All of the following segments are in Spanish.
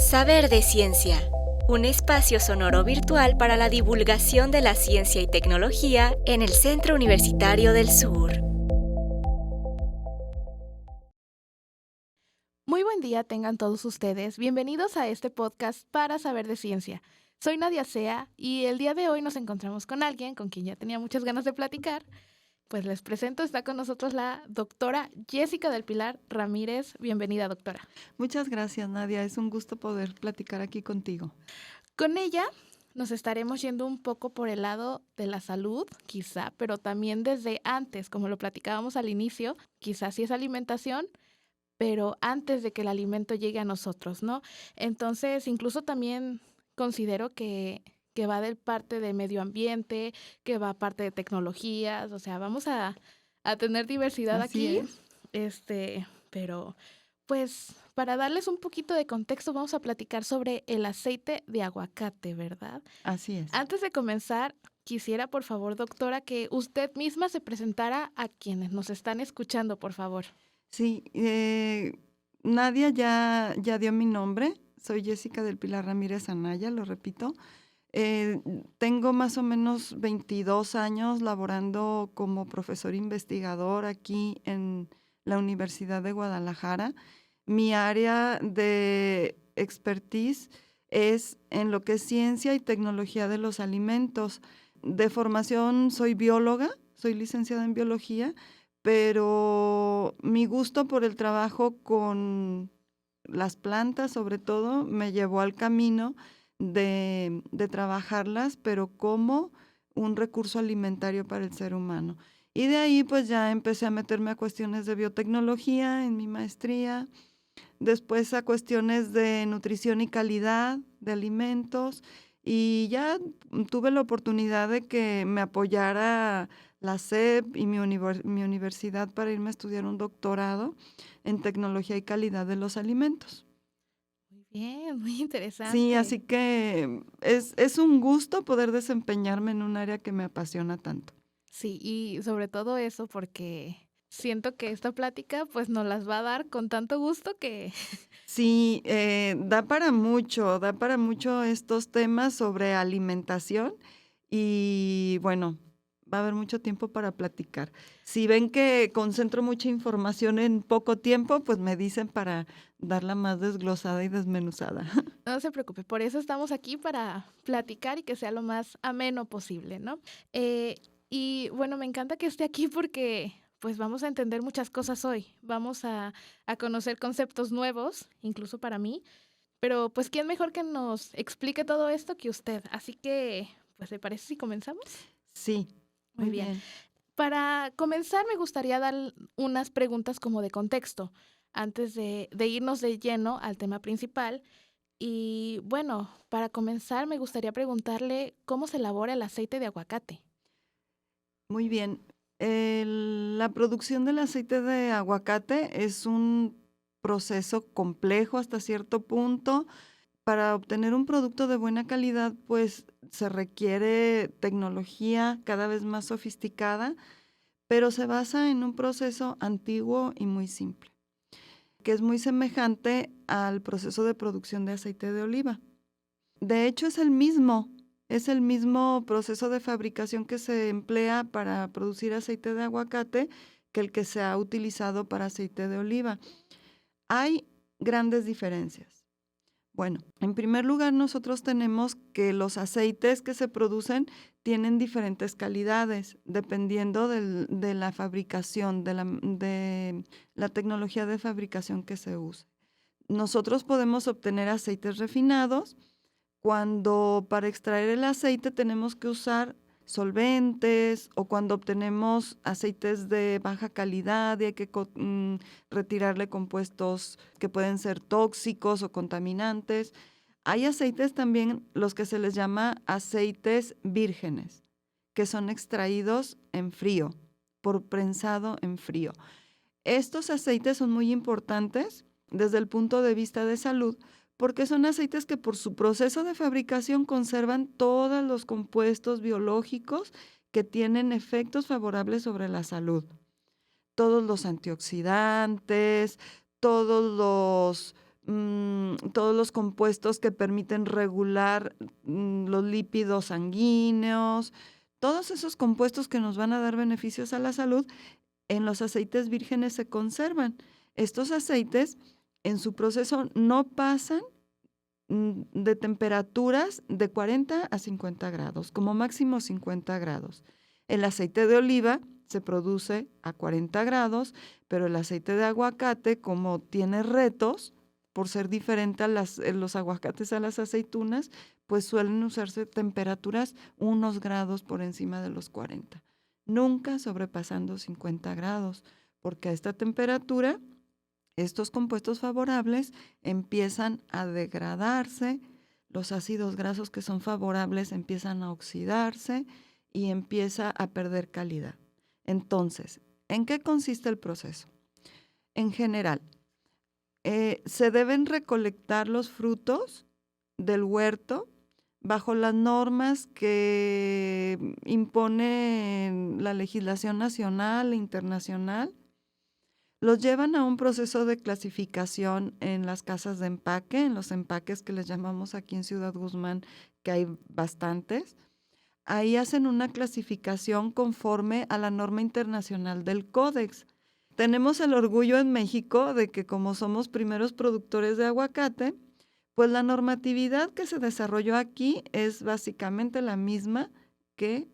Saber de Ciencia, un espacio sonoro virtual para la divulgación de la ciencia y tecnología en el Centro Universitario del Sur. Muy buen día tengan todos ustedes. Bienvenidos a este podcast para Saber de Ciencia. Soy Nadia Sea y el día de hoy nos encontramos con alguien con quien ya tenía muchas ganas de platicar. Pues les presento, está con nosotros la doctora Jessica del Pilar Ramírez. Bienvenida, doctora. Muchas gracias, Nadia. Es un gusto poder platicar aquí contigo. Con ella nos estaremos yendo un poco por el lado de la salud, quizá, pero también desde antes, como lo platicábamos al inicio, quizás sí es alimentación, pero antes de que el alimento llegue a nosotros, ¿no? Entonces, incluso también considero que va de parte de medio ambiente, que va parte de tecnologías, o sea, vamos a tener diversidad Así aquí, es. pero pues para darles un poquito de contexto vamos a platicar sobre el aceite de aguacate, ¿verdad? Así es. Antes de comenzar, quisiera, por favor, doctora, que usted misma se presentara a quienes nos están escuchando, por favor. Sí, Nadia ya dio mi nombre. Soy Jessica del Pilar Ramírez Anaya, lo repito. Tengo más o menos 22 años laborando como profesor investigador aquí en la Universidad de Guadalajara. Mi área de expertise es en lo que es ciencia y tecnología de los alimentos. De formación soy bióloga, soy licenciada en biología, pero mi gusto por el trabajo con las plantas, sobre todo, me llevó al camino de trabajarlas, pero como un recurso alimentario para el ser humano. Y de ahí pues ya empecé a meterme a cuestiones de biotecnología en mi maestría, después a cuestiones de nutrición y calidad de alimentos, y ya tuve la oportunidad de que me apoyara la SEP y mi universidad para irme a estudiar un doctorado en tecnología y calidad de los alimentos. Muy bien, muy interesante. Sí, así que es un gusto poder desempeñarme en un área que me apasiona tanto. Sí, y sobre todo eso porque siento que esta plática pues nos las va a dar con tanto gusto que... Sí, da para mucho estos temas sobre alimentación y bueno, va a haber mucho tiempo para platicar. Si ven que concentro mucha información en poco tiempo, pues me dicen para darla más desglosada y desmenuzada. No se preocupe, por eso estamos aquí para platicar y que sea lo más ameno posible, ¿no? Y bueno, me encanta que esté aquí porque pues vamos a entender muchas cosas hoy, vamos a conocer conceptos nuevos, incluso para mí, pero pues ¿quién mejor que nos explique todo esto que usted? Así que, pues ¿le parece si comenzamos? Sí, Muy bien. Para comenzar, me gustaría dar unas preguntas como de contexto antes de irnos de lleno al tema principal. Y bueno, para comenzar, me gustaría preguntarle cómo se elabora el aceite de aguacate. Muy bien. La producción del aceite de aguacate es un proceso complejo hasta cierto punto. Para obtener un producto de buena calidad, pues se requiere tecnología cada vez más sofisticada, pero se basa en un proceso antiguo y muy simple, que es muy semejante al proceso de producción de aceite de oliva. De hecho, es el mismo proceso de fabricación que se emplea para producir aceite de aguacate que el que se ha utilizado para aceite de oliva. Hay grandes diferencias. Bueno, en primer lugar, nosotros tenemos que los aceites que se producen tienen diferentes calidades, dependiendo de la fabricación, de la tecnología de fabricación que se use. Nosotros podemos obtener aceites refinados cuando para extraer el aceite tenemos que usar solventes, o cuando obtenemos aceites de baja calidad y hay que retirarle compuestos que pueden ser tóxicos o contaminantes. Hay aceites también, los que se les llama aceites vírgenes, que son extraídos en frío, por prensado en frío. Estos aceites son muy importantes desde el punto de vista de salud, porque son aceites que por su proceso de fabricación conservan todos los compuestos biológicos que tienen efectos favorables sobre la salud. Todos los antioxidantes, todos los todos los compuestos que permiten regular los lípidos sanguíneos, todos esos compuestos que nos van a dar beneficios a la salud, en los aceites vírgenes se conservan. Estos aceites en su proceso no pasan de temperaturas de 40 a 50 grados, como máximo 50 grados. El aceite de oliva se produce a 40 grados, pero el aceite de aguacate, como tiene retos, por ser diferente a los aguacates a las aceitunas, pues suelen usarse temperaturas unos grados por encima de los 40, nunca sobrepasando 50 grados, porque a esta temperatura estos compuestos favorables empiezan a degradarse, los ácidos grasos que son favorables empiezan a oxidarse y empieza a perder calidad. Entonces, ¿en qué consiste el proceso? En general, se deben recolectar los frutos del huerto bajo las normas que impone la legislación nacional e internacional. Los llevan a un proceso de clasificación en las casas de empaque, en los empaques que les llamamos aquí en Ciudad Guzmán, que hay bastantes. Ahí hacen una clasificación conforme a la norma internacional del Códex. Tenemos el orgullo en México de que como somos primeros productores de aguacate, pues la normatividad que se desarrolló aquí es básicamente la misma que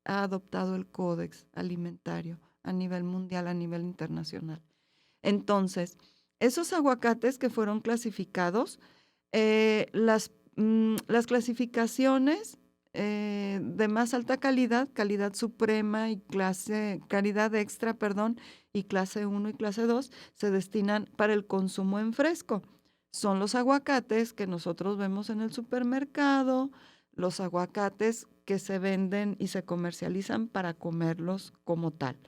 ha adoptado el Códex Alimentario a nivel mundial, a nivel internacional. Entonces, esos aguacates que fueron clasificados, las clasificaciones de más alta calidad, calidad suprema y calidad extra, y clase 1 y clase 2, se destinan para el consumo en fresco. Son los aguacates que nosotros vemos en el supermercado, los aguacates que se venden y se comercializan para comerlos como tal.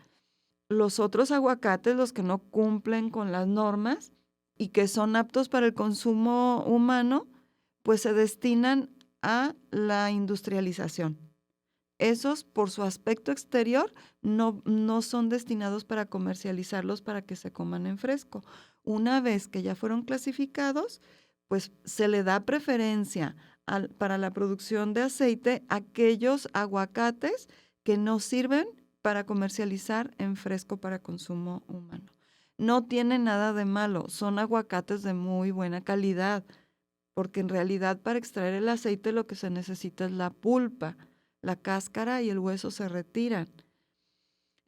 Los otros aguacates, los que no cumplen con las normas y que son aptos para el consumo humano, pues se destinan a la industrialización. Esos, por su aspecto exterior, no son destinados para comercializarlos para que se coman en fresco. Una vez que ya fueron clasificados, pues se le da preferencia para la producción de aceite a aquellos aguacates que no sirven para comercializar en fresco para consumo humano. No tiene nada de malo, son aguacates de muy buena calidad, porque en realidad para extraer el aceite lo que se necesita es la pulpa, la cáscara y el hueso se retiran.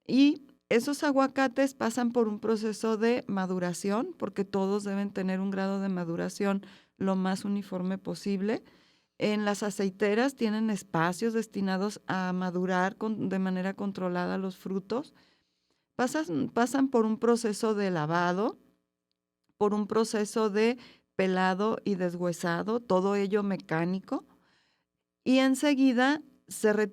Y esos aguacates pasan por un proceso de maduración, porque todos deben tener un grado de maduración lo más uniforme posible. En las aceiteras tienen espacios destinados a madurar de manera controlada los frutos. Pasan por un proceso de lavado, por un proceso de pelado y deshuesado, todo ello mecánico. Y enseguida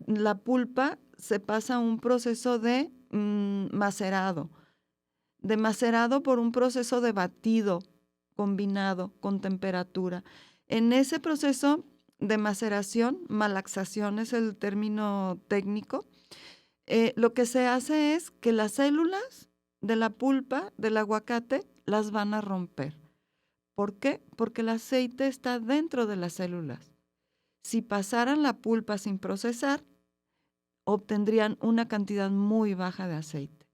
la pulpa se pasa a un proceso de macerado por un proceso de batido combinado con temperatura. En ese proceso de maceración, malaxación es el término técnico, lo que se hace es que las células de la pulpa del aguacate las van a romper. ¿Por qué? Porque el aceite está dentro de las células. Si pasaran la pulpa sin procesar, obtendrían una cantidad muy baja de aceite.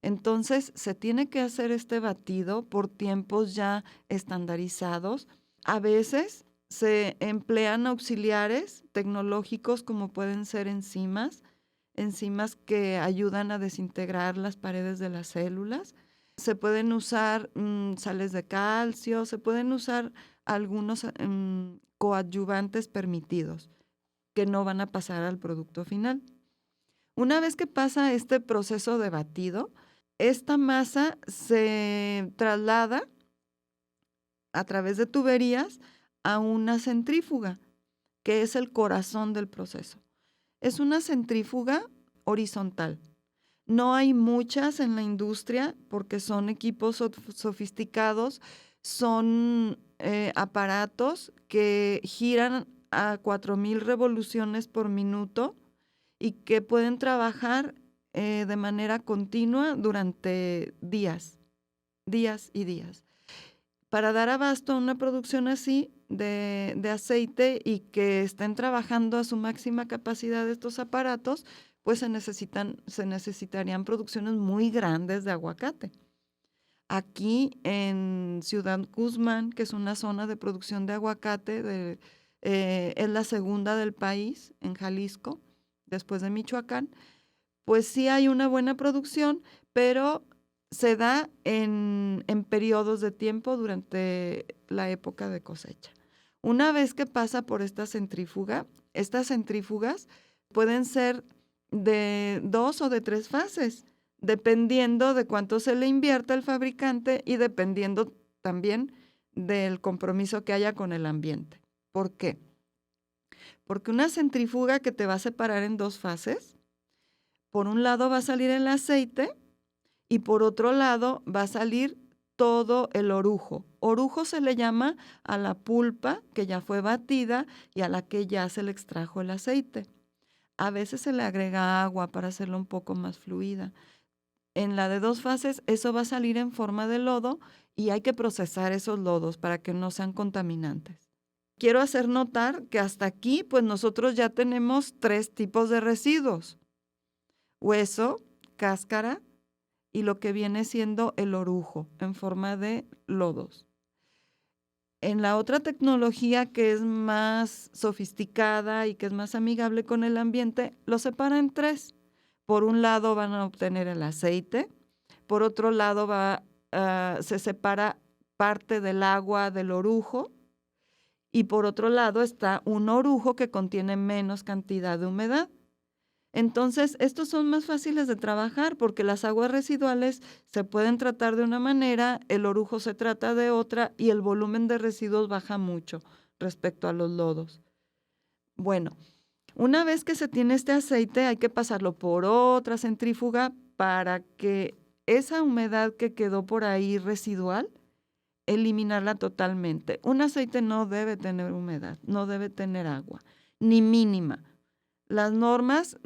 Entonces, se tiene que hacer este batido por tiempos ya estandarizados. A veces se emplean auxiliares tecnológicos como pueden ser enzimas que ayudan a desintegrar las paredes de las células. Se pueden usar sales de calcio, se pueden usar algunos coadyuvantes permitidos que no van a pasar al producto final. Una vez que pasa este proceso de batido, esta masa se traslada a través de tuberías a una centrífuga, que es el corazón del proceso. Es una centrífuga horizontal. No hay muchas en la industria porque son equipos sofisticados, son aparatos que giran a 4,000 revoluciones por minuto y que pueden trabajar de manera continua durante días y días. para dar abasto a una producción así de aceite y que estén trabajando a su máxima capacidad estos aparatos, pues se necesitarían producciones muy grandes de aguacate. Aquí en Ciudad Guzmán, que es una zona de producción de aguacate, es la segunda del país, en Jalisco, después de Michoacán, pues sí hay una buena producción, pero se da en periodos de tiempo durante la época de cosecha. Una vez que pasa por esta centrífuga, estas centrífugas pueden ser de 2 o de 3 fases, dependiendo de cuánto se le invierta al fabricante y dependiendo también del compromiso que haya con el ambiente. ¿Por qué? Porque una centrífuga que te va a separar en 2 fases, por un lado va a salir el aceite y por otro lado va a salir todo el orujo. Orujo se le llama a la pulpa que ya fue batida y a la que ya se le extrajo el aceite. A veces se le agrega agua para hacerla un poco más fluida. En la de 2 fases, eso va a salir en forma de lodo y hay que procesar esos lodos para que no sean contaminantes. Quiero hacer notar que hasta aquí, pues nosotros ya tenemos 3 tipos de residuos: hueso, cáscara y lo que viene siendo el orujo en forma de lodos. En la otra tecnología que es más sofisticada y que es más amigable con el ambiente, lo separa en 3. Por un lado van a obtener el aceite, por otro lado se separa parte del agua del orujo y por otro lado está un orujo que contiene menos cantidad de humedad. Entonces, estos son más fáciles de trabajar porque las aguas residuales se pueden tratar de una manera, el orujo se trata de otra y el volumen de residuos baja mucho respecto a los lodos. Bueno, una vez que se tiene este aceite, hay que pasarlo por otra centrífuga para que esa humedad que quedó por ahí residual, eliminarla totalmente. Un aceite no debe tener humedad, no debe tener agua, ni mínima. Las normas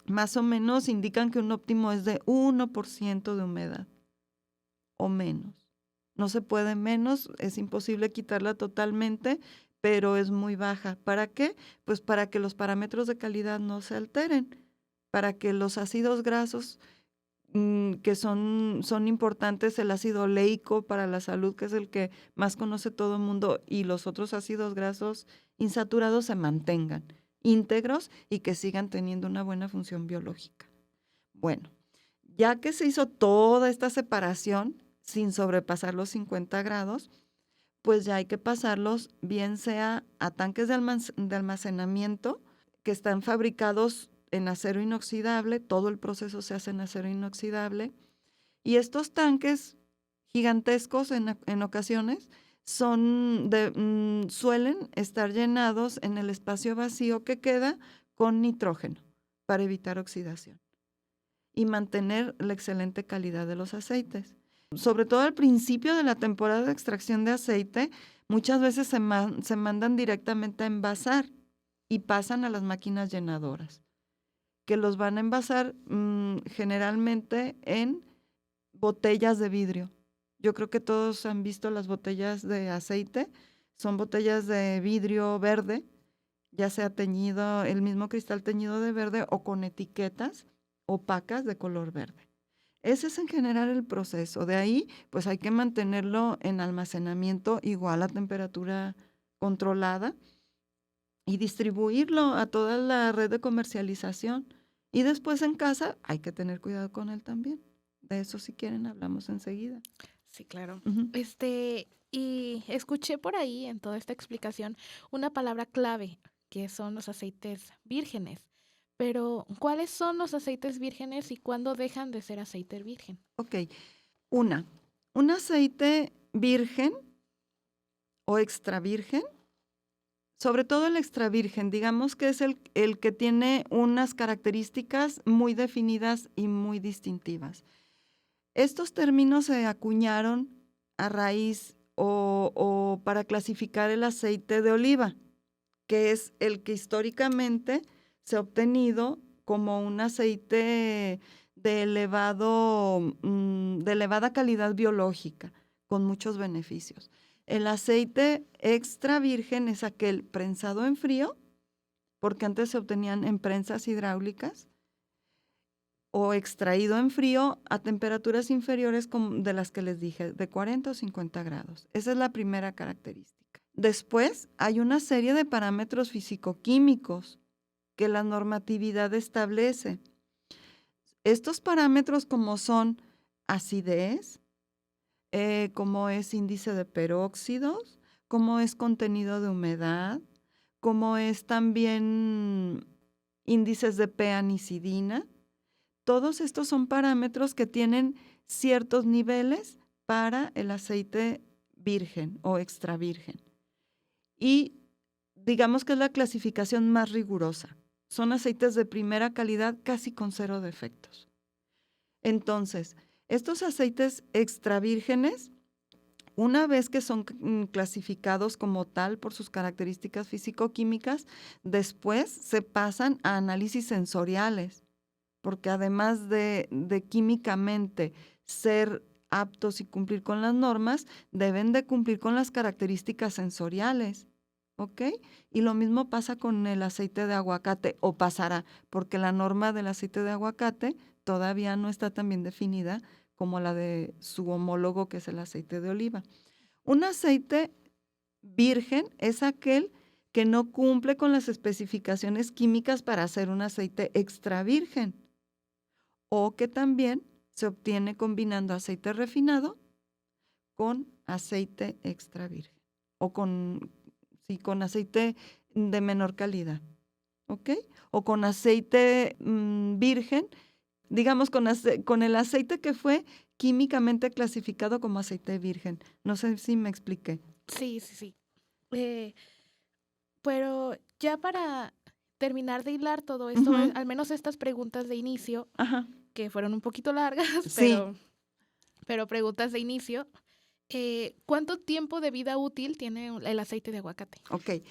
más o menos indican que un óptimo es de 1% de humedad o menos. No se puede menos, es imposible quitarla totalmente, pero es muy baja. ¿Para qué? Pues para que los parámetros de calidad no se alteren, para que los ácidos grasos que son importantes, el ácido oleico para la salud, que es el que más conoce todo el mundo, y los otros ácidos grasos insaturados se mantengan íntegros y que sigan teniendo una buena función biológica. Bueno, ya que se hizo toda esta separación sin sobrepasar los 50 grados, pues ya hay que pasarlos bien sea a tanques de almacenamiento que están fabricados en acero inoxidable, todo el proceso se hace en acero inoxidable, y estos tanques gigantescos en ocasiones suelen estar llenados en el espacio vacío que queda con nitrógeno para evitar oxidación y mantener la excelente calidad de los aceites. Sobre todo al principio de la temporada de extracción de aceite, muchas veces se mandan directamente a envasar y pasan a las máquinas llenadoras, que los van a envasar generalmente en botellas de vidrio. Yo creo que todos han visto las botellas de aceite, son botellas de vidrio verde, ya sea teñido, el mismo cristal teñido de verde o con etiquetas opacas de color verde. Ese es en general el proceso. De ahí, pues hay que mantenerlo en almacenamiento igual a temperatura controlada y distribuirlo a toda la red de comercialización. Y después en casa hay que tener cuidado con él también. De eso, si quieren, hablamos enseguida. Sí, claro. Uh-huh. Y escuché por ahí en toda esta explicación una palabra clave, que son los aceites vírgenes. Pero, ¿cuáles son los aceites vírgenes y cuándo dejan de ser aceite virgen? Ok. Un aceite virgen o extra virgen, sobre todo el extra virgen, digamos que es el que tiene unas características muy definidas y muy distintivas. Estos términos se acuñaron a raíz o para clasificar el aceite de oliva, que es el que históricamente se ha obtenido como un aceite de elevada calidad biológica, con muchos beneficios. El aceite extra virgen es aquel prensado en frío, porque antes se obtenían en prensas hidráulicas, o extraído en frío a temperaturas inferiores de las que les dije, de 40 o 50 grados. Esa es la primera característica. Después hay una serie de parámetros físico-químicos que la normatividad establece. Estos parámetros como son acidez, como es índice de peróxidos, como es contenido de humedad, como es también índices de p-anicidina. Todos estos son parámetros que tienen ciertos niveles para el aceite virgen o extra virgen. Y digamos que es la clasificación más rigurosa. Son aceites de primera calidad casi con 0 defectos. Entonces, estos aceites extra vírgenes, una vez que son clasificados como tal por sus características físico-químicas, después se pasan a análisis sensoriales, porque además de químicamente ser aptos y cumplir con las normas, deben de cumplir con las características sensoriales, ¿ok? Y lo mismo pasa con el aceite de aguacate, o pasará, porque la norma del aceite de aguacate todavía no está tan bien definida como la de su homólogo, que es el aceite de oliva. Un aceite virgen es aquel que no cumple con las especificaciones químicas para hacer un aceite extra virgen, o que también se obtiene combinando aceite refinado con aceite extra virgen, o con aceite de menor calidad, ¿ok? O con aceite virgen, digamos con el aceite que fue químicamente clasificado como aceite virgen. No sé si me expliqué. Sí. Pero ya para terminar de hilar todo esto, Ujú. al menos estas preguntas de inicio, Ajá. que fueron un poquito largas, Sí. pero preguntas de inicio, ¿cuánto tiempo de vida útil tiene el aceite de aguacate? Ok.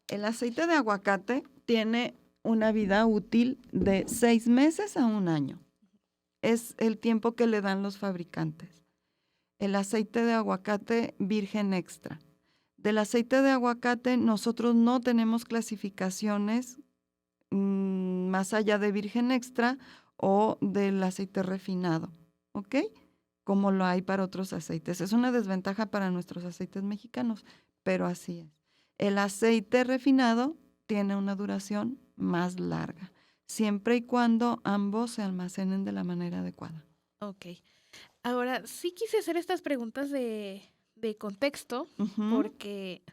El aceite de aguacate tiene una vida útil de 6 meses a 1 año. Es el tiempo que le dan los fabricantes. El aceite de aguacate virgen extra. Del aceite de aguacate nosotros no tenemos clasificaciones más allá de virgen extra o del aceite refinado, ¿ok? Como lo hay para otros aceites. Es una desventaja para nuestros aceites mexicanos, pero así es. El aceite refinado tiene una duración más larga, siempre y cuando ambos se almacenen de la manera adecuada. Ok. Ahora, sí quise hacer estas preguntas de contexto, Ujú. porque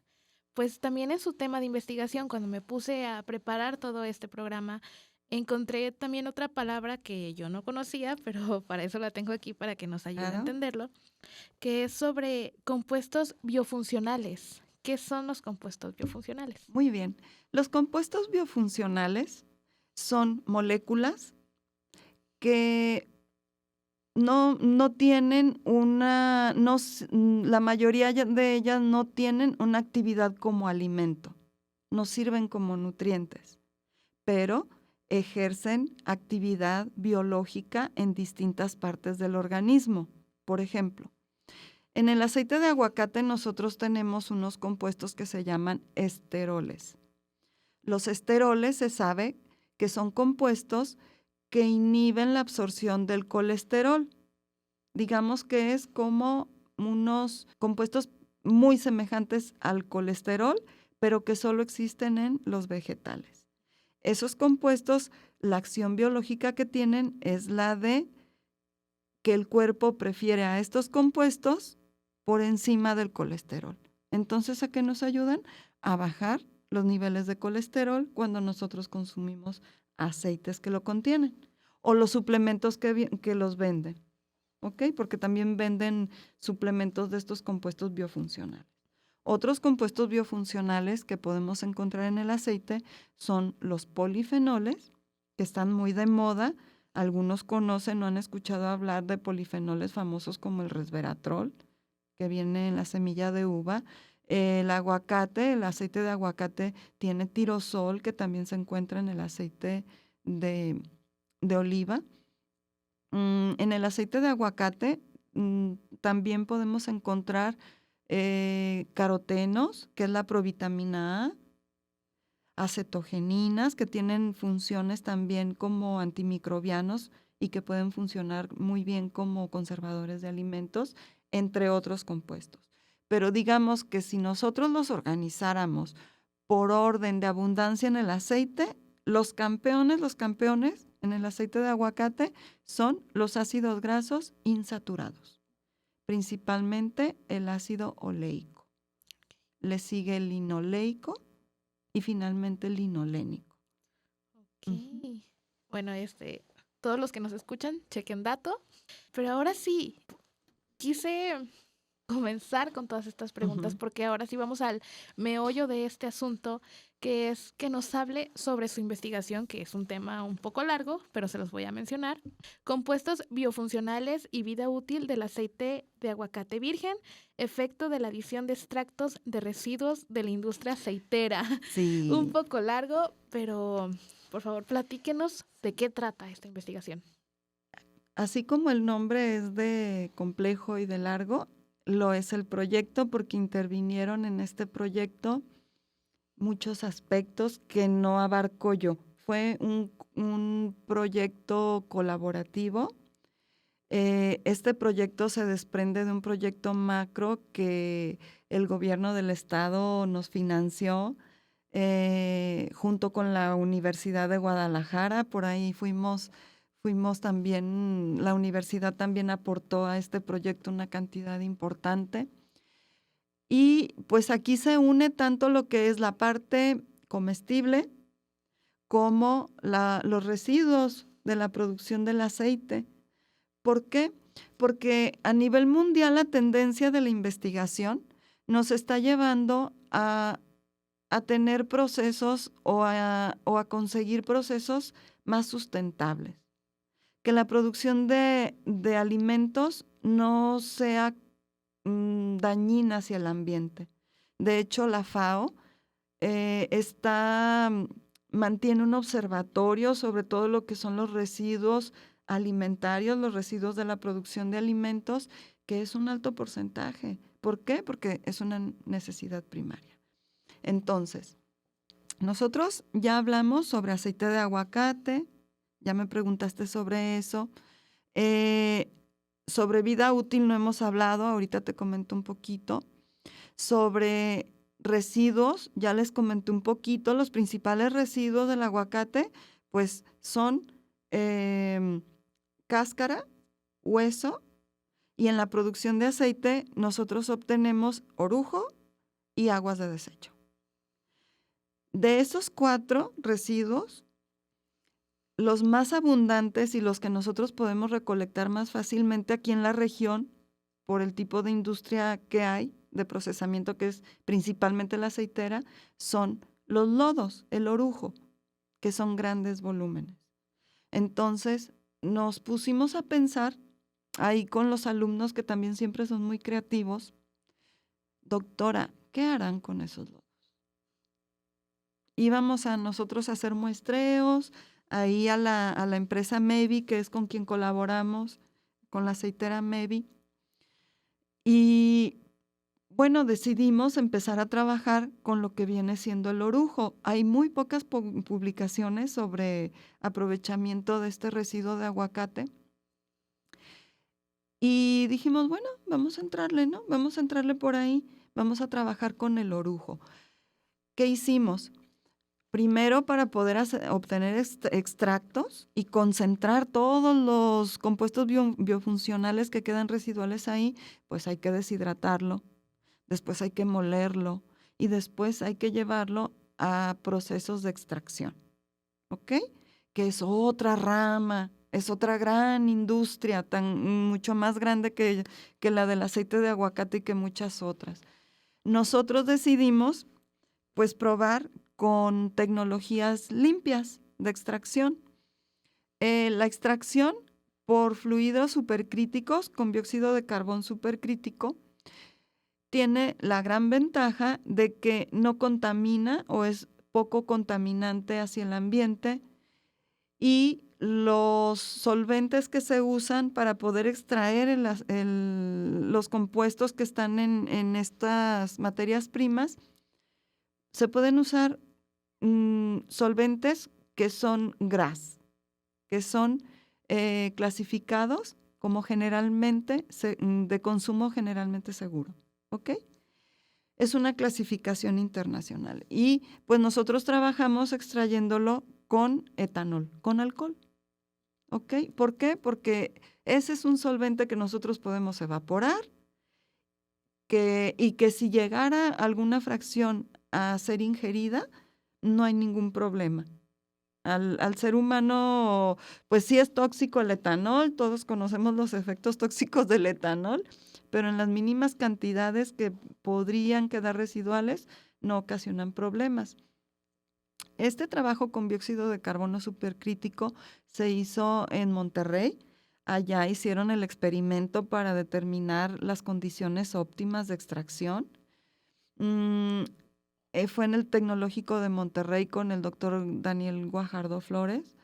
pues también en su tema de investigación, cuando me puse a preparar todo este programa, encontré también otra palabra que yo no conocía, pero para eso la tengo aquí para que nos ayude a Claro. entenderlo, que es sobre compuestos biofuncionales. ¿Qué son los compuestos biofuncionales? Muy bien. Los compuestos biofuncionales son moléculas que no tienen la mayoría de ellas no tienen una actividad como alimento, no sirven como nutrientes, pero ejercen actividad biológica en distintas partes del organismo. Por ejemplo, en el aceite de aguacate nosotros tenemos unos compuestos que se llaman esteroles. Los esteroles se sabe que son compuestos que inhiben la absorción del colesterol. Digamos que es como unos compuestos muy semejantes al colesterol, pero que solo existen en los vegetales. Esos compuestos, la acción biológica que tienen es la de que el cuerpo prefiere a estos compuestos por encima del colesterol. Entonces, ¿a qué nos ayudan? A bajar los niveles de colesterol cuando nosotros consumimos aceites que lo contienen o los suplementos que los venden, ¿ok? Porque también venden suplementos de estos compuestos biofuncionales. Otros compuestos biofuncionales que podemos encontrar en el aceite son los polifenoles, que están muy de moda. Algunos conocen o han escuchado hablar de polifenoles famosos como el resveratrol, que viene en la semilla de uva. El aguacate, el aceite de aguacate tiene tirosol, que también se encuentra en el aceite de oliva. En el aceite de aguacate también podemos encontrar carotenos, que es la provitamina A, acetogeninas, que tienen funciones también como antimicrobianos y que pueden funcionar muy bien como conservadores de alimentos, entre otros compuestos. Pero digamos que si nosotros los organizáramos por orden de abundancia en el aceite, los campeones en el aceite de aguacate son los ácidos grasos insaturados, principalmente el ácido oleico. Le sigue el linoleico y finalmente el linolénico. Ok. Bueno, todos los que nos escuchan, chequen dato. Pero ahora sí, quise comenzar con todas estas preguntas porque ahora sí vamos al meollo de este asunto, que es que nos hable sobre su investigación, que es un tema un poco largo, pero se los voy a mencionar. Compuestos biofuncionales y vida útil del aceite de aguacate virgen, efecto de la adición de extractos de residuos de la industria aceitera. Sí. Un poco largo, pero por favor platíquenos de qué trata esta investigación. Así como el nombre es de complejo y de largo, lo es el proyecto porque intervinieron en este proyecto muchos aspectos que no abarco yo. Fue un proyecto colaborativo. Este proyecto se desprende de un proyecto macro que el gobierno del estado nos financió junto con la Universidad de Guadalajara. Por ahí fuimos también, la universidad también aportó a este proyecto una cantidad importante. Y pues aquí se une tanto lo que es la parte comestible como los residuos de la producción del aceite. ¿Por qué? Porque a nivel mundial la tendencia de la investigación nos está llevando a tener procesos o a conseguir procesos más sustentables. Que la producción de alimentos no sea dañina hacia el ambiente. De hecho, la FAO mantiene un observatorio sobre todo lo que son los residuos alimentarios, los residuos de la producción de alimentos, que es un alto porcentaje. ¿Por qué? Porque es una necesidad primaria. Entonces, nosotros ya hablamos sobre aceite de aguacate, ya me preguntaste sobre eso. Sobre vida útil no hemos hablado, ahorita te comento un poquito. Sobre residuos, ya les comenté un poquito. Los principales residuos del aguacate, pues son cáscara, hueso, y en la producción de aceite nosotros obtenemos orujo y aguas de desecho. De esos 4 residuos, los más abundantes y los que nosotros podemos recolectar más fácilmente aquí en la región, por el tipo de industria que hay, de procesamiento que es principalmente la aceitera, son los lodos, el orujo, que son grandes volúmenes. Entonces, nos pusimos a pensar, ahí con los alumnos que también siempre son muy creativos, doctora, ¿qué harán con esos lodos? Íbamos a nosotros a hacer muestreos, ahí a la empresa Mevi, que es con quien colaboramos, con la aceitera Mevi. Y bueno, decidimos empezar a trabajar con lo que viene siendo el orujo. Hay muy pocas publicaciones sobre aprovechamiento de este residuo de aguacate. Y dijimos, bueno, vamos a entrarle, ¿no? Vamos a entrarle por ahí, vamos a trabajar con el orujo. ¿Qué hicimos? Primero, para poder obtener extractos y concentrar todos los compuestos biofuncionales que quedan residuales ahí, pues hay que deshidratarlo, después hay que molerlo y después hay que llevarlo a procesos de extracción, ¿ok? Que es otra rama, es otra gran industria, mucho más grande que la del aceite de aguacate y que muchas otras. Nosotros decidimos, pues, probar con tecnologías limpias de extracción. La extracción por fluidos supercríticos con dióxido de carbón supercrítico tiene la gran ventaja de que no contamina o es poco contaminante hacia el ambiente y los solventes que se usan para poder extraer los compuestos que están en estas materias primas, se pueden usar solventes que son GRAS, que son clasificados como generalmente, de consumo generalmente seguro, ¿ok? Es una clasificación internacional y pues nosotros trabajamos extrayéndolo con etanol, con alcohol, ¿ok? ¿Por qué? Porque ese es un solvente que nosotros podemos evaporar y que si llegara alguna fracción a ser ingerida, no hay ningún problema. Al ser humano, pues sí es tóxico el etanol, todos conocemos los efectos tóxicos del etanol, pero en las mínimas cantidades que podrían quedar residuales no ocasionan problemas. Este trabajo con dióxido de carbono supercrítico se hizo en Monterrey. Allá hicieron el experimento para determinar las condiciones óptimas de extracción. Fue en el Tecnológico de Monterrey con el doctor Daniel Guajardo Flores.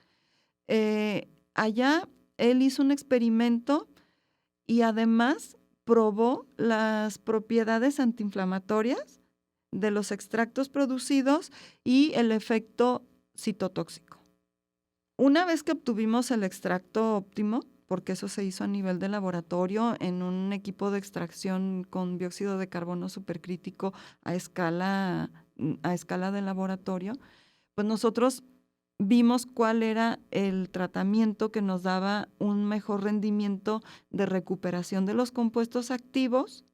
Allá él hizo un experimento y además probó las propiedades antiinflamatorias de los extractos producidos y el efecto citotóxico. Una vez que obtuvimos el extracto óptimo, porque eso se hizo a nivel de laboratorio en un equipo de extracción con dióxido de carbono supercrítico a escala de laboratorio, pues nosotros vimos cuál era el tratamiento que nos daba un mejor rendimiento de recuperación de los compuestos activos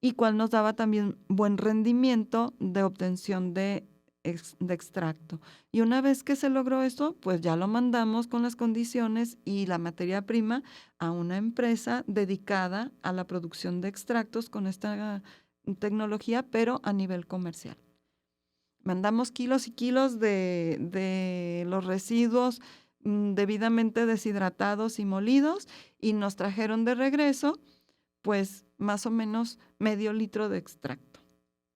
y cuál nos daba también buen rendimiento de obtención de extracto. Y una vez que se logró esto, pues ya lo mandamos con las condiciones y la materia prima a una empresa dedicada a la producción de extractos con esta tecnología, pero a nivel comercial. Mandamos kilos y kilos de los residuos debidamente deshidratados y molidos y nos trajeron de regreso pues más o menos medio litro de extracto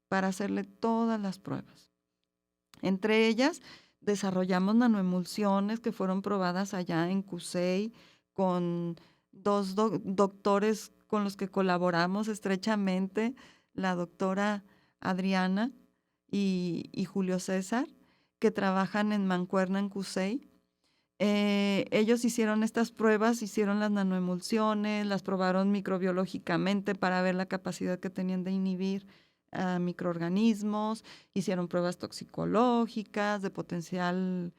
para hacerle todas las pruebas. Entre ellas, desarrollamos nanoemulsiones que fueron probadas allá en CUSEI con dos doctores con los que colaboramos estrechamente, la doctora Adriana y Julio César, que trabajan en mancuerna en CUSEI. Ellos hicieron estas pruebas, hicieron las nanoemulsiones, las probaron microbiológicamente para ver la capacidad que tenían de inhibir microorganismos, hicieron pruebas toxicológicas de potencial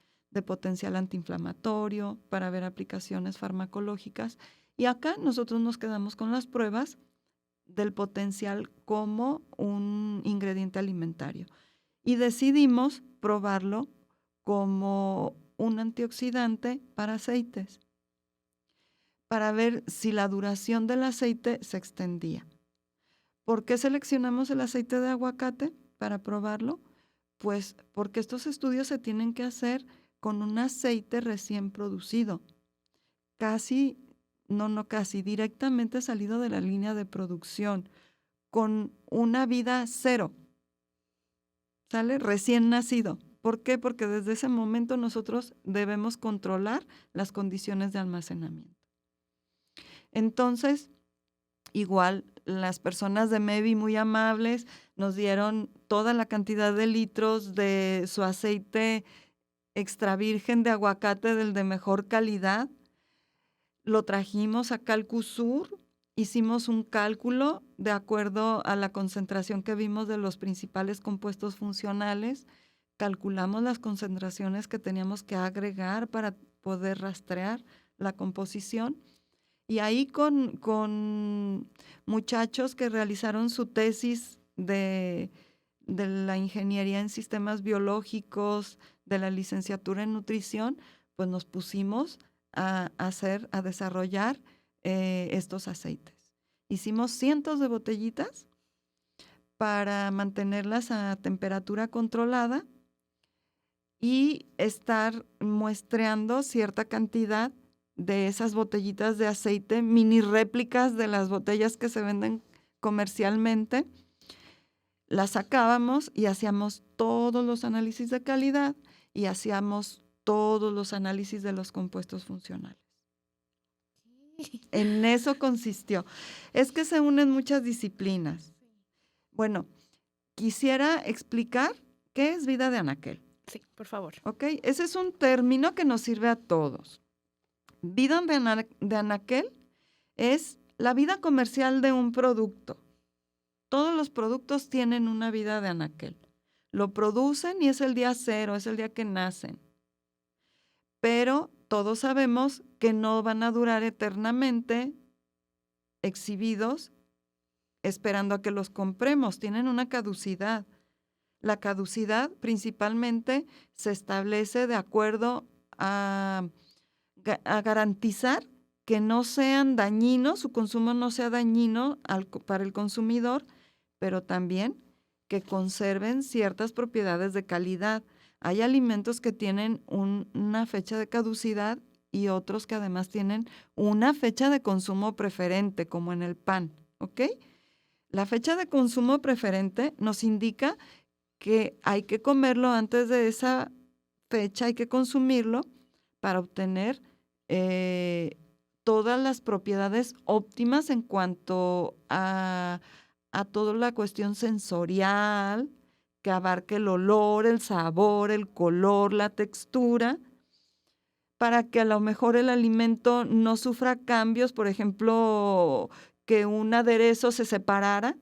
antiinflamatorio para ver aplicaciones farmacológicas. Y acá nosotros nos quedamos con las pruebas del potencial como un ingrediente alimentario. Y decidimos probarlo como un antioxidante para aceites, para ver si la duración del aceite se extendía. ¿Por qué seleccionamos el aceite de aguacate para probarlo? Pues porque estos estudios se tienen que hacer con un aceite recién producido, directamente salido de la línea de producción, con una vida cero, ¿sale? Recién nacido. ¿Por qué? Porque desde ese momento nosotros debemos controlar las condiciones de almacenamiento. Entonces, igual, las personas de MEVI muy amables nos dieron toda la cantidad de litros de su aceite extra virgen de aguacate del de mejor calidad. Lo trajimos acá al CUSUR, hicimos un cálculo de acuerdo a la concentración que vimos de los principales compuestos funcionales. Calculamos las concentraciones que teníamos que agregar para poder rastrear la composición. Y ahí con muchachos que realizaron su tesis de la ingeniería en sistemas biológicos, de la licenciatura en nutrición, pues nos pusimos a desarrollar estos aceites. Hicimos cientos de botellitas para mantenerlas a temperatura controlada y estar muestreando cierta cantidad de esas botellitas de aceite, mini réplicas de las botellas que se venden comercialmente. Las sacábamos y hacíamos todos los análisis de calidad y hacíamos todos los análisis de los compuestos funcionales. En eso consistió. Es que se unen muchas disciplinas. Bueno, quisiera explicar qué es vida de anaquel. Sí, por favor. ¿Ok? Ese es un término que nos sirve a todos. Vida de anaquel es la vida comercial de un producto. Todos los productos tienen una vida de anaquel. Lo producen y es el día cero, es el día que nacen. Pero todos sabemos que no van a durar eternamente exhibidos esperando a que los compremos. Tienen una caducidad. La caducidad principalmente se establece de acuerdo a garantizar que no sean dañinos, su consumo no sea dañino para el consumidor, pero también que conserven ciertas propiedades de calidad. Hay alimentos que tienen una fecha de caducidad y otros que además tienen una fecha de consumo preferente, como en el pan, ¿ok? La fecha de consumo preferente nos indica que hay que comerlo antes de esa fecha, hay que consumirlo para obtener todas las propiedades óptimas en cuanto a toda la cuestión sensorial, que abarque el olor, el sabor, el color, la textura, para que a lo mejor el alimento no sufra cambios, por ejemplo, que un aderezo se separara.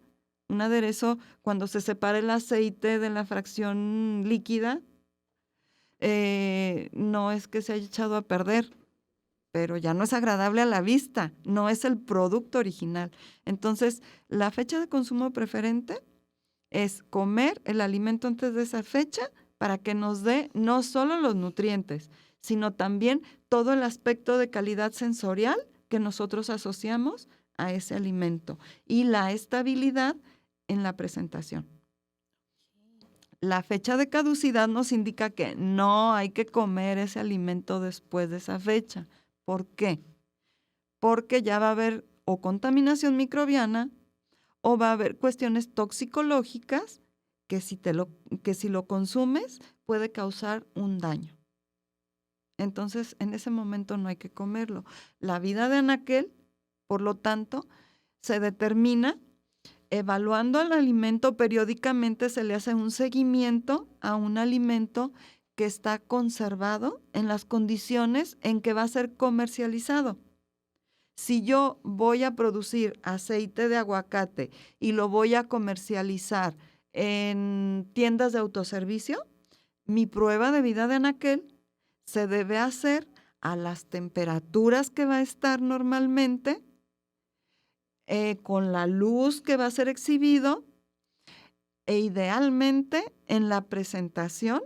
Un aderezo, cuando se separa el aceite de la fracción líquida, no es que se haya echado a perder, pero ya no es agradable a la vista, no es el producto original. Entonces, la fecha de consumo preferente es comer el alimento antes de esa fecha para que nos dé no solo los nutrientes, sino también todo el aspecto de calidad sensorial que nosotros asociamos a ese alimento y la estabilidad en la presentación. La fecha de caducidad nos indica que no hay que comer ese alimento después de esa fecha. ¿Por qué? Porque ya va a haber o contaminación microbiana o va a haber cuestiones toxicológicas que si lo consumes puede causar un daño. Entonces, en ese momento no hay que comerlo. La vida de anaquel, por lo tanto, se determina evaluando al alimento. Periódicamente se le hace un seguimiento a un alimento que está conservado en las condiciones en que va a ser comercializado. Si yo voy a producir aceite de aguacate y lo voy a comercializar en tiendas de autoservicio, mi prueba de vida de anaquel se debe hacer a las temperaturas que va a estar normalmente, con la luz que va a ser exhibido e idealmente en la presentación.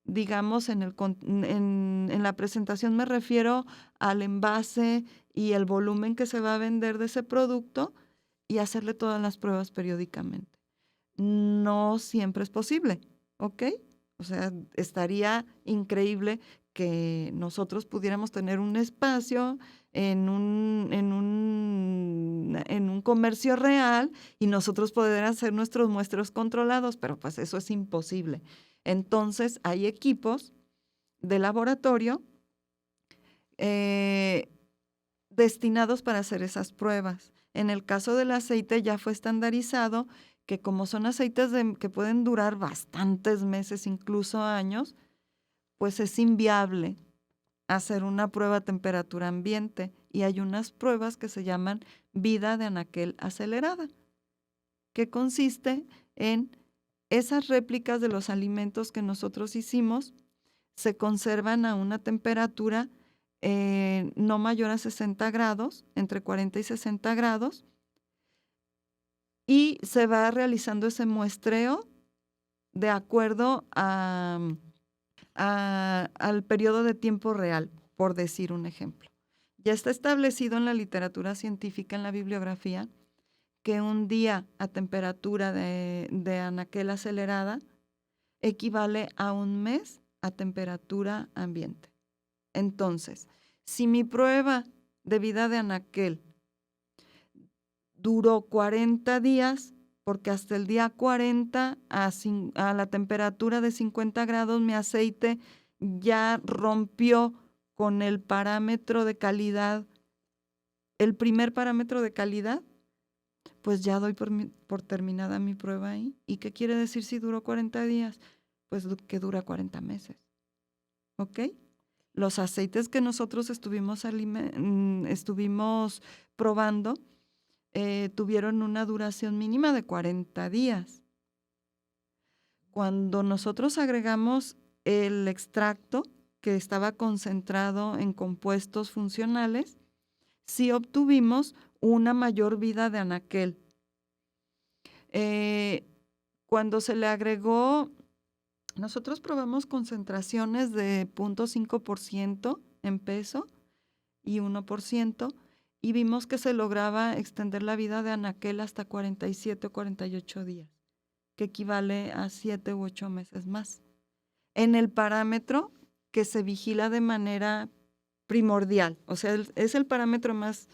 Digamos, en la presentación me refiero al envase y el volumen que se va a vender de ese producto y hacerle todas las pruebas periódicamente. No siempre es posible, ¿ok? O sea, estaría increíble que nosotros pudiéramos tener un espacio en un comercio real y nosotros poder hacer nuestros muestreos controlados, pero pues eso es imposible. Entonces, hay equipos de laboratorio destinados para hacer esas pruebas. En el caso del aceite ya fue estandarizado que como son aceites que pueden durar bastantes meses, incluso años, pues es inviable hacer una prueba a temperatura ambiente y hay unas pruebas que se llaman vida de anaquel acelerada, que consiste en esas réplicas de los alimentos que nosotros hicimos, se conservan a una temperatura no mayor a 60 grados, entre 40 y 60 grados, y se va realizando ese muestreo de acuerdo al periodo de tiempo real, por decir un ejemplo. Ya está establecido en la literatura científica, en la bibliografía, que un día a temperatura de anaquel acelerada equivale a un mes a temperatura ambiente. Entonces, si mi prueba de vida de anaquel duró 40 días, porque hasta el día 40 a la temperatura de 50 grados mi aceite ya rompió con el parámetro de calidad, el primer parámetro de calidad, pues ya doy por terminada mi prueba ahí. ¿Y qué quiere decir si duró 40 días? Pues que dura 40 meses. ¿Ok? Los aceites que nosotros estuvimos probando tuvieron una duración mínima de 40 días. Cuando nosotros agregamos el extracto que estaba concentrado en compuestos funcionales, sí obtuvimos una mayor vida de anaquel. Cuando se le agregó, nosotros probamos concentraciones de 0.5% en peso y 1%, y vimos que se lograba extender la vida de anaquel hasta 47 o 48 días, que equivale a 7 u 8 meses más, en el parámetro que se vigila de manera primordial. O sea, es el parámetro más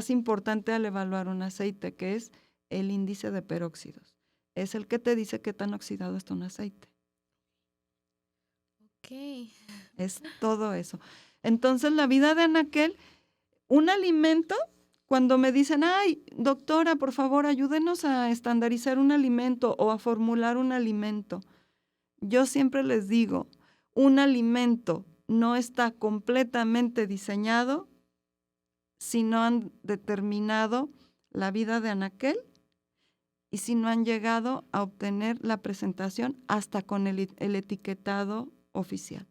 importante al evaluar un aceite, que es el índice de peróxidos. Es el que te dice qué tan oxidado está un aceite. Ok. Es todo eso. Entonces, la vida de anaquel, un alimento, cuando me dicen, ay, doctora, por favor, ayúdenos a estandarizar un alimento o a formular un alimento, yo siempre les digo, un alimento no está completamente diseñado si no han determinado la vida de anaquel y si no han llegado a obtener la presentación hasta con el etiquetado oficial.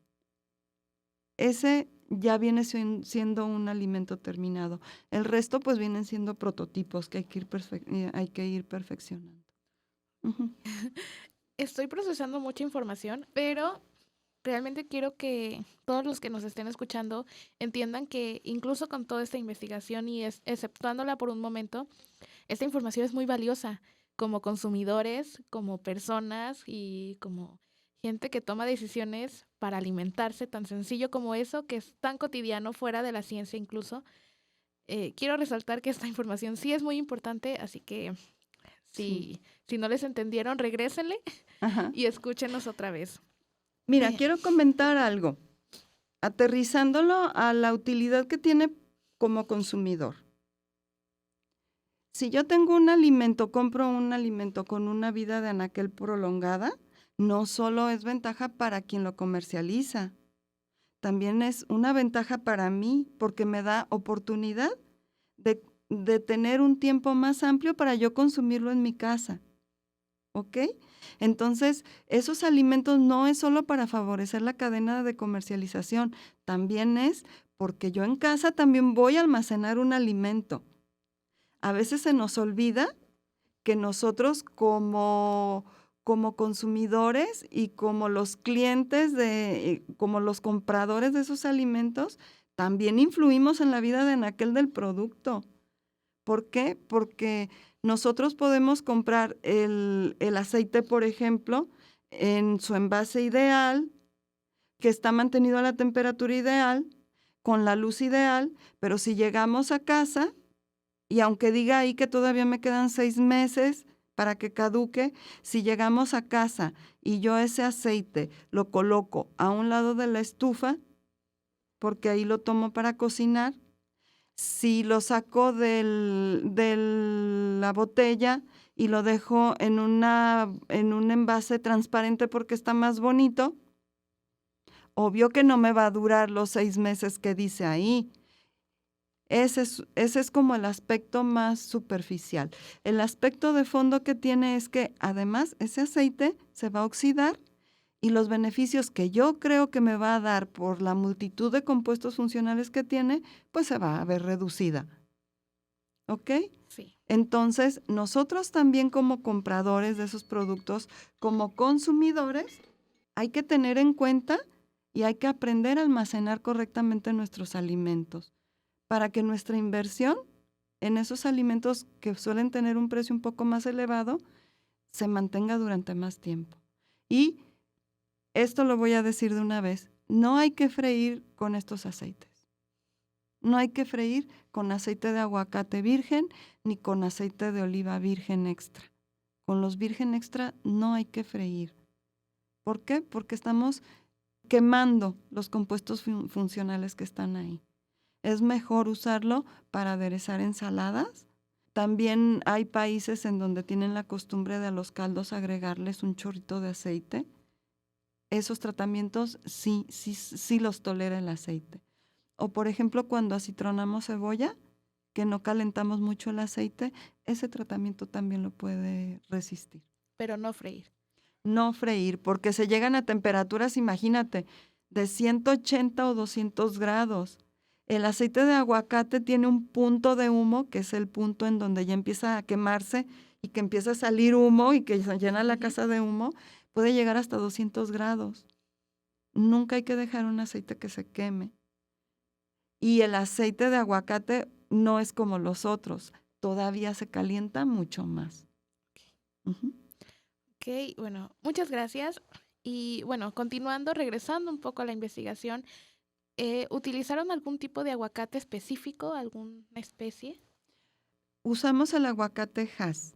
Ese ya viene siendo un alimento terminado. El resto pues vienen siendo prototipos que hay que ir perfeccionando. Uh-huh. Estoy procesando mucha información, pero realmente quiero que todos los que nos estén escuchando entiendan que incluso con toda esta investigación y exceptuándola por un momento, esta información es muy valiosa como consumidores, como personas y como gente que toma decisiones para alimentarse, tan sencillo como eso, que es tan cotidiano fuera de la ciencia incluso. Quiero resaltar que esta información sí es muy importante, así que si no les entendieron, regrésenle y escúchenos otra vez. Mira, quiero comentar algo, aterrizándolo a la utilidad que tiene como consumidor. Si yo tengo un alimento, compro un alimento con una vida de anaquel prolongada, no solo es ventaja para quien lo comercializa, también es una ventaja para mí porque me da oportunidad de tener un tiempo más amplio para yo consumirlo en mi casa. ¿Ok? Entonces, esos alimentos no es solo para favorecer la cadena de comercialización, también es porque yo en casa también voy a almacenar un alimento. A veces se nos olvida que nosotros como consumidores y como los clientes, como los compradores de esos alimentos, también influimos en la vida de anaquel del producto. ¿Por qué? Porque nosotros podemos comprar el aceite, por ejemplo, en su envase ideal, que está mantenido a la temperatura ideal, con la luz ideal, pero si llegamos a casa, y aunque diga ahí que todavía me quedan 6 meses para que caduque, si llegamos a casa y yo ese aceite lo coloco a un lado de la estufa, porque ahí lo tomo para cocinar, si lo saco de la botella y lo dejo en un envase transparente porque está más bonito, obvio que no me va a durar los 6 meses que dice ahí. Ese es como el aspecto más superficial. El aspecto de fondo que tiene es que además ese aceite se va a oxidar y los beneficios que yo creo que me va a dar por la multitud de compuestos funcionales que tiene, pues se va a ver reducida. ¿Ok? Sí. Entonces, nosotros también como compradores de esos productos, como consumidores, hay que tener en cuenta y hay que aprender a almacenar correctamente nuestros alimentos para que nuestra inversión en esos alimentos que suelen tener un precio un poco más elevado se mantenga durante más tiempo. Y esto lo voy a decir de una vez, no hay que freír con estos aceites. No hay que freír con aceite de aguacate virgen ni con aceite de oliva virgen extra. Con los virgen extra no hay que freír. ¿Por qué? Porque estamos quemando los compuestos funcionales que están ahí. Es mejor usarlo para aderezar ensaladas. También hay países en donde tienen la costumbre de a los caldos agregarles un chorrito de aceite. Esos tratamientos sí los tolera el aceite. O por ejemplo, cuando acitronamos cebolla, que no calentamos mucho el aceite, ese tratamiento también lo puede resistir. Pero no freír. No freír, porque se llegan a temperaturas, imagínate, de 180 o 200 grados. El aceite de aguacate tiene un punto de humo, que es el punto en donde ya empieza a quemarse y que empieza a salir humo y que se llena la casa de humo. Puede llegar hasta 200 grados. Nunca hay que dejar un aceite que se queme. Y el aceite de aguacate no es como los otros. Todavía se calienta mucho más. Ok, bueno, muchas gracias. Y bueno, continuando, regresando un poco a la investigación, ¿utilizaron algún tipo de aguacate específico, alguna especie? Usamos el aguacate Hass.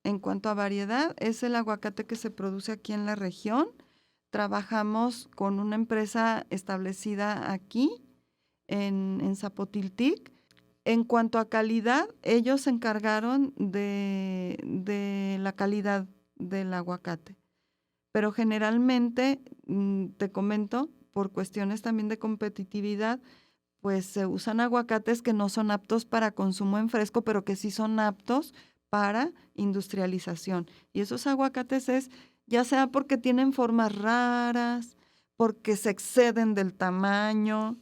En cuanto a variedad, es el aguacate que se produce aquí en la región. Trabajamos con una empresa establecida aquí, en Zapotiltic. En cuanto a calidad, ellos se encargaron de la calidad del aguacate. Pero generalmente, te comento, por cuestiones también de competitividad, pues se usan aguacates que no son aptos para consumo en fresco, pero que sí son aptos para industrialización. Y esos aguacates es ya sea porque tienen formas raras, porque se exceden del tamaño,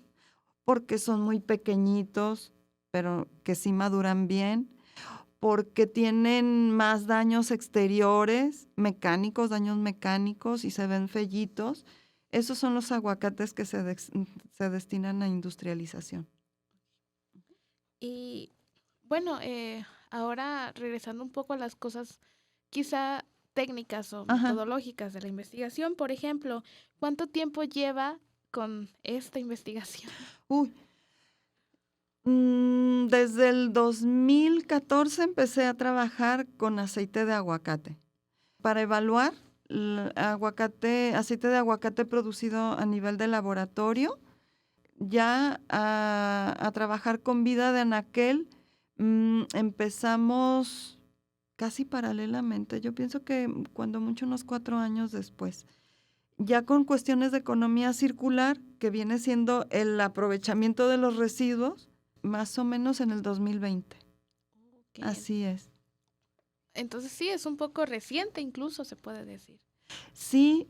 porque son muy pequeñitos, pero que sí maduran bien, porque tienen más daños exteriores, daños mecánicos y se ven fellitos. Esos son los aguacates que se destinan a industrialización. Y bueno, ahora regresando un poco a las cosas quizá técnicas o metodológicas de la investigación, por ejemplo, ¿cuánto tiempo lleva con esta investigación? Desde el 2014 empecé a trabajar con aceite de aguacate para evaluar aceite de aguacate producido a nivel de laboratorio. Ya a trabajar con vida de anaquel, empezamos casi paralelamente. Yo pienso que cuando mucho unos 4 años después. Ya con cuestiones de economía circular, que viene siendo el aprovechamiento de los residuos, más o menos en el 2020. Okay. Así es. Entonces sí, es un poco reciente incluso, se puede decir. Sí,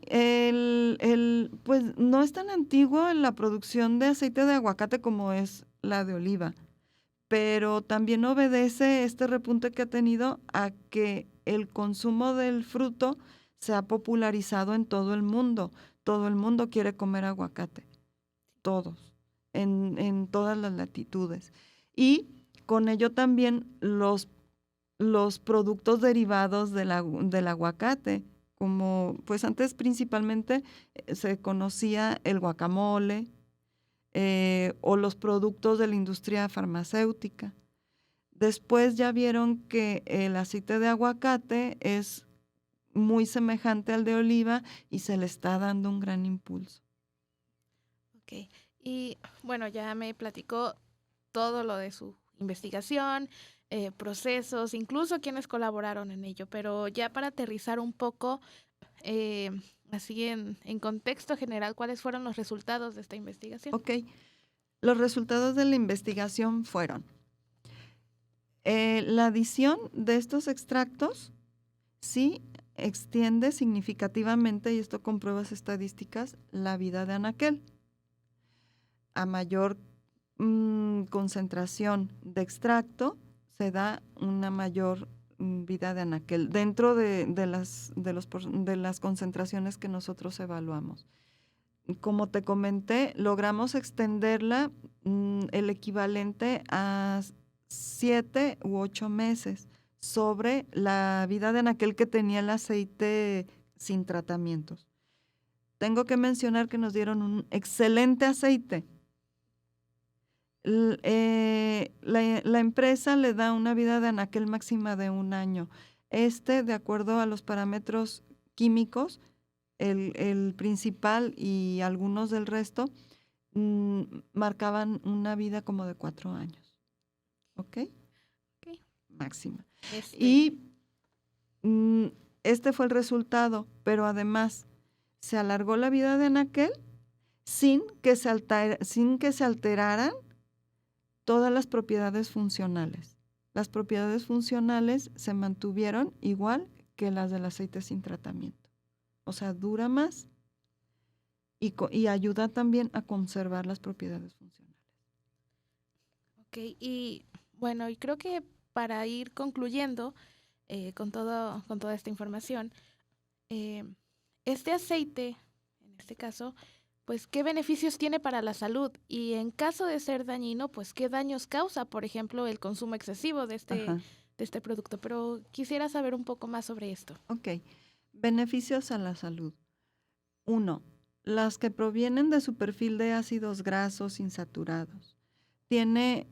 pues no es tan antiguo en la producción de aceite de aguacate como es la de oliva, pero también obedece este repunte que ha tenido a que el consumo del fruto se ha popularizado en todo el mundo. Todo el mundo quiere comer aguacate, todos, en todas las latitudes. Y con ello también los productos derivados del aguacate, como pues antes principalmente se conocía el guacamole o los productos de la industria farmacéutica. Después ya vieron que el aceite de aguacate es muy semejante al de oliva y se le está dando un gran impulso. Ok, y bueno, ya me platicó todo lo de su investigación, procesos, incluso quienes colaboraron en ello, pero ya para aterrizar un poco, así en contexto general, ¿cuáles fueron los resultados de esta investigación? Ok, los resultados de la investigación fueron la adición de estos extractos sí extiende significativamente, y esto con pruebas estadísticas, la vida de anaquel. A mayor concentración de extracto, se da una mayor vida de anaquel dentro de las concentraciones que nosotros evaluamos. Como te comenté, logramos extenderla el equivalente a 7 u 8 meses sobre la vida de anaquel que tenía el aceite sin tratamientos. Tengo que mencionar que nos dieron un excelente aceite. La empresa le da una vida de anaquel máxima de 1 año. De acuerdo a los parámetros químicos, el principal y algunos del resto marcaban una vida como de 4 años. ¿Ok? Ok. Máxima. Este, Y este fue el resultado, pero además se alargó la vida de anaquel sin que se alteraran todas las propiedades funcionales. Las propiedades funcionales se mantuvieron igual que las del aceite sin tratamiento. O sea, dura más y ayuda también a conservar las propiedades funcionales. ok, y bueno, y creo que para ir concluyendo con toda esta información, eh, este aceite, en este caso, pues qué beneficios tiene para la salud y en caso de ser dañino, pues qué daños causa, por ejemplo, el consumo excesivo de Ajá. este producto. Pero quisiera saber un poco más sobre esto. Ok. Beneficios a la salud. 1. Las que provienen de su perfil de ácidos grasos insaturados. Tiene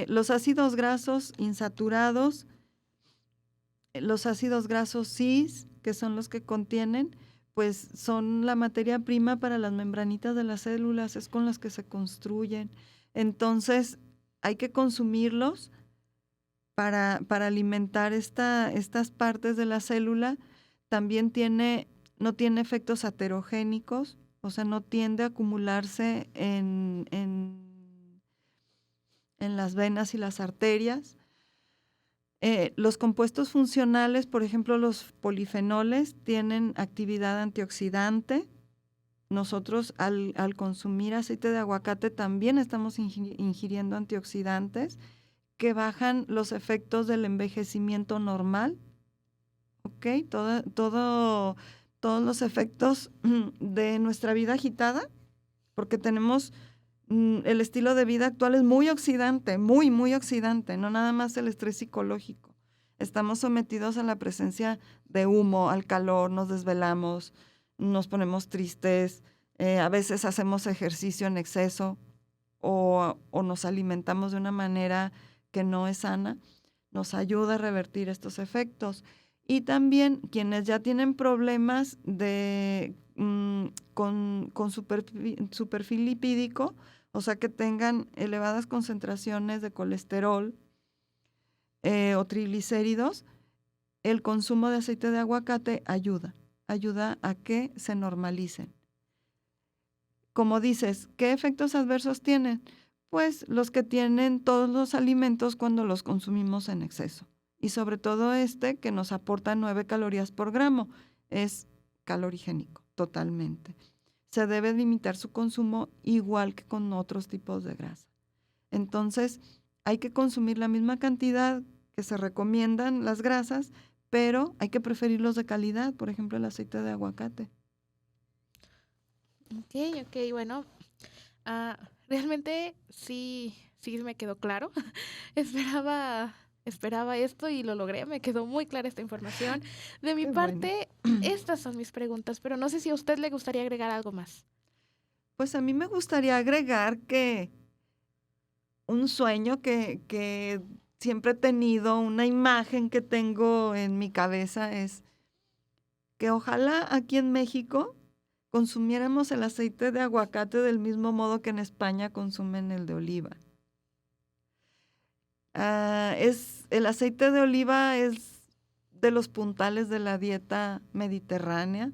los ácidos grasos insaturados, los ácidos grasos cis, que son los que contienen, pues son la materia prima para las membranitas de las células, es con las que se construyen. Entonces, hay que consumirlos para alimentar estas partes de la célula. También no tiene efectos aterogénicos, o sea, no tiende a acumularse en las venas y las arterias. Los compuestos funcionales, por ejemplo, los polifenoles, tienen actividad antioxidante. Nosotros al consumir aceite de aguacate también estamos ingiriendo antioxidantes que bajan los efectos del envejecimiento normal. ¿Ok? Todos los efectos de nuestra vida agitada, porque tenemos el estilo de vida actual es muy oxidante, muy, muy oxidante, no nada más el estrés psicológico. Estamos sometidos a la presencia de humo, al calor, nos desvelamos, nos ponemos tristes, a veces hacemos ejercicio en exceso o nos alimentamos de una manera que no es sana. Nos ayuda a revertir estos efectos. Y también quienes ya tienen problemas con su perfil lipídico, o sea, que tengan elevadas concentraciones de colesterol o triglicéridos, el consumo de aceite de aguacate ayuda a que se normalicen. Como dices, ¿qué efectos adversos tienen? Pues los que tienen todos los alimentos cuando los consumimos en exceso. Y sobre todo que nos aporta 9 calorías por gramo, es calorigénico, totalmente. Se debe limitar su consumo igual que con otros tipos de grasa. Entonces, hay que consumir la misma cantidad que se recomiendan las grasas, pero hay que preferirlos de calidad, por ejemplo, el aceite de aguacate. Ok, bueno, realmente sí me quedó claro. Esperaba esto y lo logré, me quedó muy clara esta información. De mi Qué bueno. parte, estas son mis preguntas, pero no sé si a usted le gustaría agregar algo más. Pues a mí me gustaría agregar que un sueño que siempre he tenido, una imagen que tengo en mi cabeza es que ojalá aquí en México consumiéramos el aceite de aguacate del mismo modo que en España consumen el de oliva. El aceite de oliva es de los puntales de la dieta mediterránea.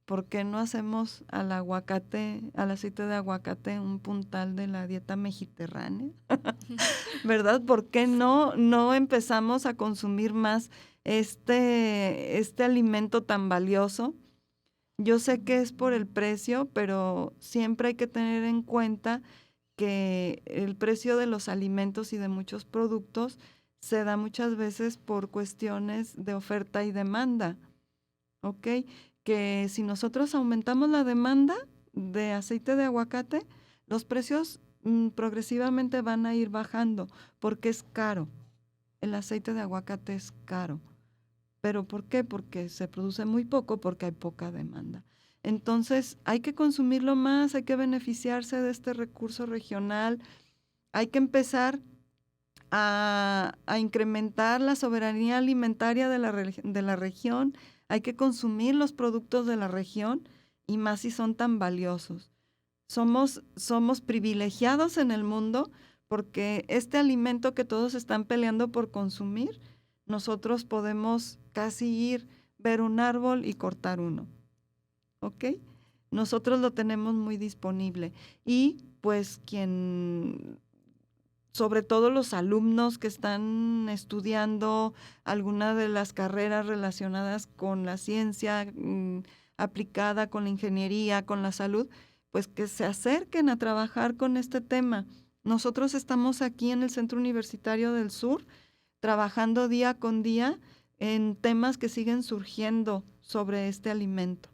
¿Por qué no hacemos al aceite de aguacate, un puntal de la dieta mediterránea? ¿Verdad? ¿Por qué no empezamos a consumir más este alimento tan valioso? Yo sé que es por el precio, pero siempre hay que tener en cuenta que el precio de los alimentos y de muchos productos se da muchas veces por cuestiones de oferta y demanda, ¿ok? Que si nosotros aumentamos la demanda de aceite de aguacate, los precios progresivamente van a ir bajando porque es caro. El aceite de aguacate es caro. ¿Pero por qué? Porque se produce muy poco, porque hay poca demanda. Entonces, hay que consumirlo más, hay que beneficiarse de este recurso regional, hay que empezar a incrementar la soberanía alimentaria de la región, Hay que consumir los productos de la región y más si son tan valiosos. Somos privilegiados en el mundo porque este alimento que todos están peleando por consumir, nosotros podemos casi ir, ver un árbol y cortar uno. ¿Ok? Nosotros lo tenemos muy disponible. Y pues sobre todo los alumnos que están estudiando alguna de las carreras relacionadas con la ciencia aplicada, con la ingeniería, con la salud, pues que se acerquen a trabajar con este tema. Nosotros estamos aquí en el Centro Universitario del Sur trabajando día con día en temas que siguen surgiendo sobre este alimento.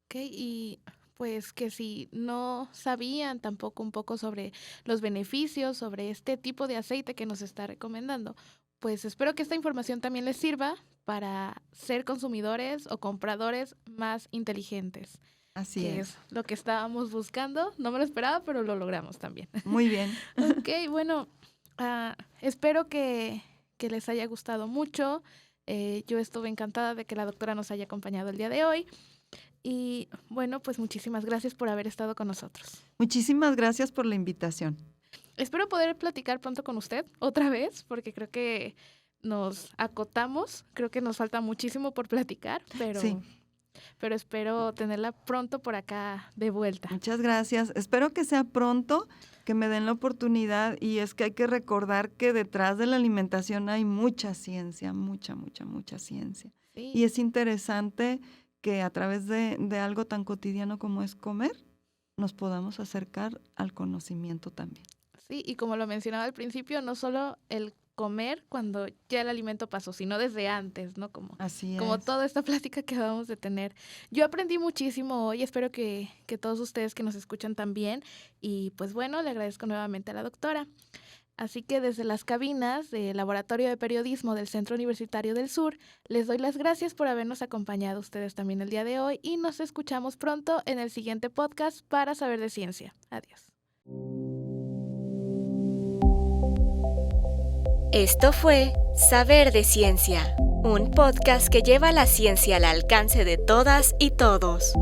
Ok, y pues que si no sabían tampoco un poco sobre los beneficios, sobre este tipo de aceite que nos está recomendando, pues espero que esta información también les sirva para ser consumidores o compradores más inteligentes. Así que es lo que estábamos buscando. No me lo esperaba, pero lo logramos también. Muy bien. Ok, bueno, espero que les haya gustado mucho. Yo estuve encantada de que la doctora nos haya acompañado el día de hoy. Y bueno, pues muchísimas gracias por haber estado con nosotros. Muchísimas gracias por la invitación. Espero poder platicar pronto con usted otra vez, porque creo que nos acotamos. Creo que nos falta muchísimo por platicar, pero... Sí. Pero espero tenerla pronto por acá de vuelta. Muchas gracias. Espero que sea pronto, que me den la oportunidad. Y es que hay que recordar que detrás de la alimentación hay mucha ciencia, mucha ciencia. Sí. Y es interesante que a través de algo tan cotidiano como es comer, nos podamos acercar al conocimiento también. Sí, y como lo mencionaba al principio, no solo el comer cuando ya el alimento pasó, sino desde antes, ¿no? Así es. Como toda esta plática que acabamos de tener. Yo aprendí muchísimo hoy, espero que todos ustedes que nos escuchan también. Y pues bueno, le agradezco nuevamente a la doctora. Así que desde las cabinas del Laboratorio de Periodismo del Centro Universitario del Sur, les doy las gracias por habernos acompañado ustedes también el día de hoy y nos escuchamos pronto en el siguiente podcast para saber de ciencia. Adiós. Esto fue Saber de Ciencia, un podcast que lleva la ciencia al alcance de todas y todos.